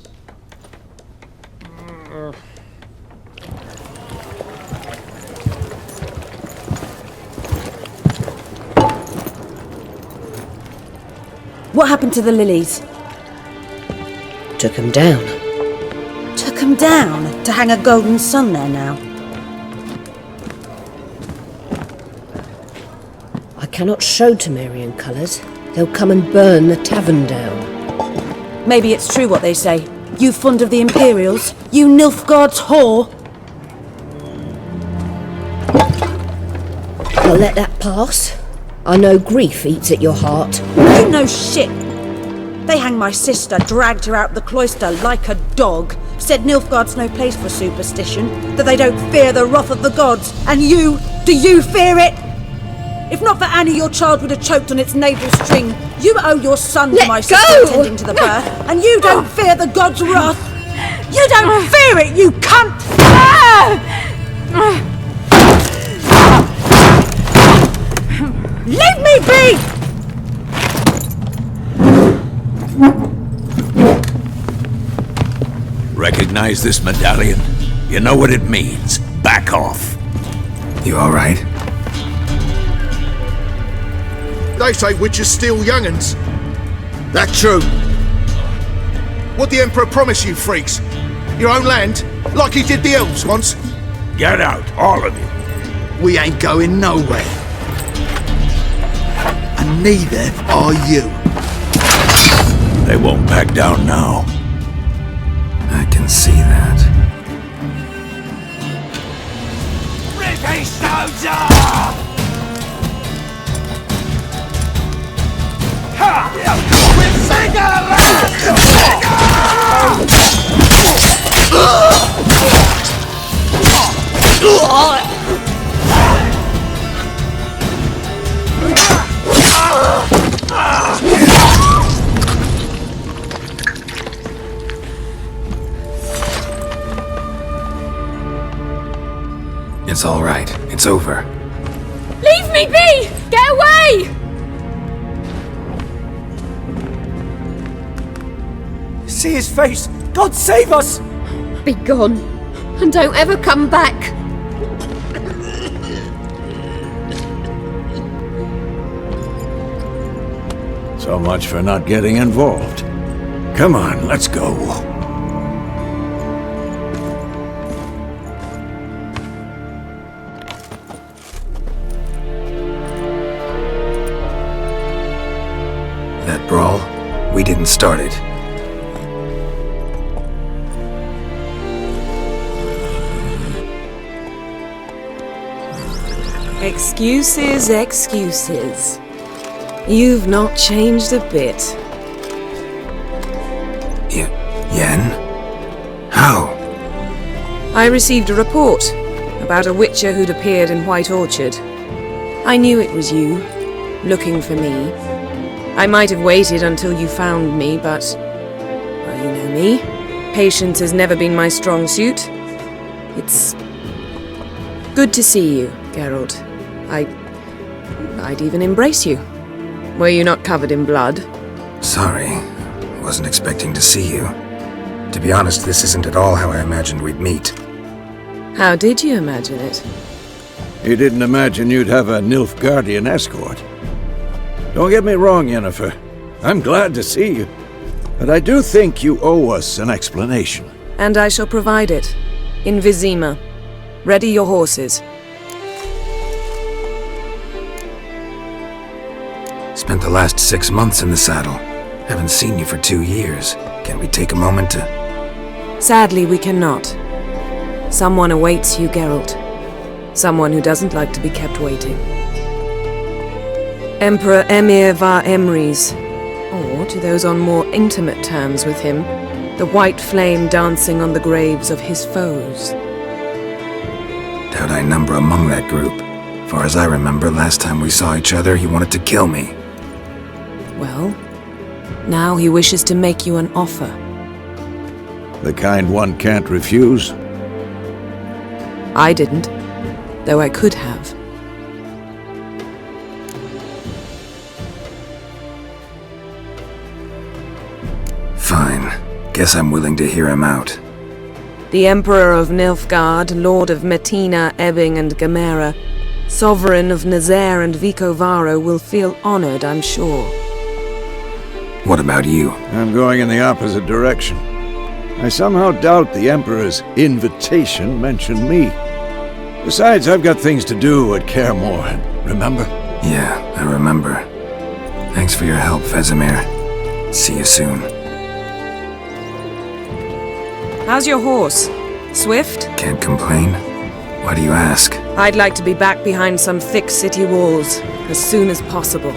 What happened to the lilies? Took them down. Took them down? To hang a golden sun there now? I cannot show Temerian colours. They'll come and burn the tavern down. Maybe it's true what they say. You fond of the Imperials? You Nilfgaard's whore? I'll let that pass. I know grief eats at your heart. You know shit! They hanged my sister, dragged her out the cloister like a dog, said Nilfgaard's no place for superstition, that they don't fear the wrath of the gods, and you, do you fear it? If not for Annie, your child would have choked on its navel string. You owe your son to my Let sister go! attending to the birth, and you don't fear the god's wrath. You don't fear it, you cunt! Leave me be! Recognize this medallion? You know what it means. Back off. You alright? They say witches steal young'uns. That true? What the Emperor promise you, freaks? Your own land? Like he did the elves once? Get out, all of you. We ain't going nowhere. And neither are you. They won't back down now. I can see that. British soldier! We're It's all right. It's over. Leave me be! Get away! See his face! God save us! Be gone, and don't ever come back. So much for not getting involved. Come on, let's go. That brawl, we didn't start it. Excuses, excuses. You've not changed a bit. Yen? How? I received a report about a witcher who'd appeared in White Orchard. I knew it was you, looking for me. I might have waited until you found me, but... well, you know me. Patience has never been my strong suit. It's... good to see you, Geralt. I'd even embrace you. Were you not covered in blood? Sorry. Wasn't expecting to see you. To be honest, this isn't at all how I imagined we'd meet. How did you imagine it? You didn't imagine you'd have a Nilfgaardian escort. Don't get me wrong, Yennefer. I'm glad to see you. But I do think you owe us an explanation. And I shall provide it. In Vizima. Ready your horses. Spent the last 6 months in the saddle. Haven't seen you for 2 years. Can we take a moment to... Sadly, we cannot. Someone awaits you, Geralt. Someone who doesn't like to be kept waiting. Emperor Emir var Emrys, or to those on more intimate terms with him, the white flame dancing on the graves of his foes. Doubt I number among that group. Far as I remember, last time we saw each other, he wanted to kill me. Well, now he wishes to make you an offer. The kind one can't refuse? I didn't, though I could have. Fine. Guess I'm willing to hear him out. The Emperor of Nilfgaard, Lord of Metina, Ebbing and Gamera, Sovereign of Nazaire and Vicovaro will feel honored, I'm sure. What about you? I'm going in the opposite direction. I somehow doubt the Emperor's invitation mentioned me. Besides, I've got things to do at Kaer Morhen, remember? Yeah, I remember. Thanks for your help, Vesemir. See you soon. How's your horse? Swift? Can't complain. Why do you ask? I'd like to be back behind some thick city walls as soon as possible.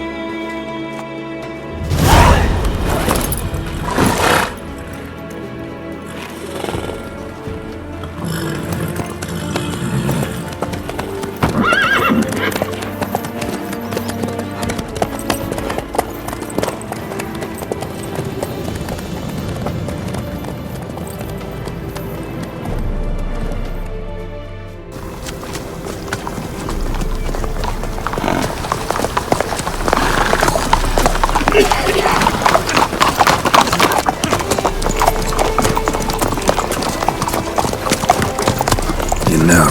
You know,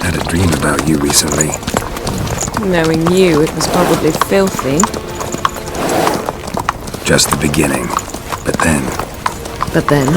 had a dream about you recently. Knowing you, it was probably filthy. Just the beginning. But then... But then...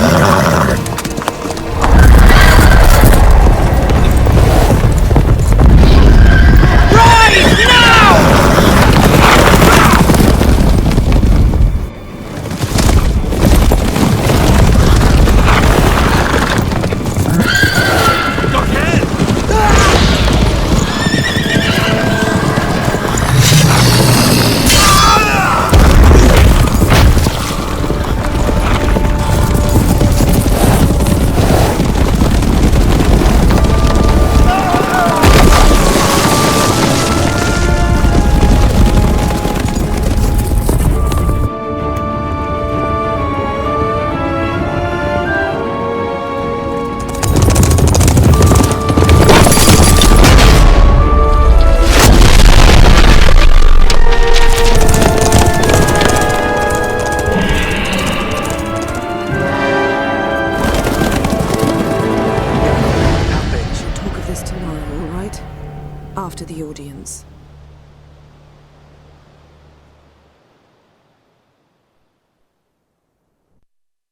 After the audience.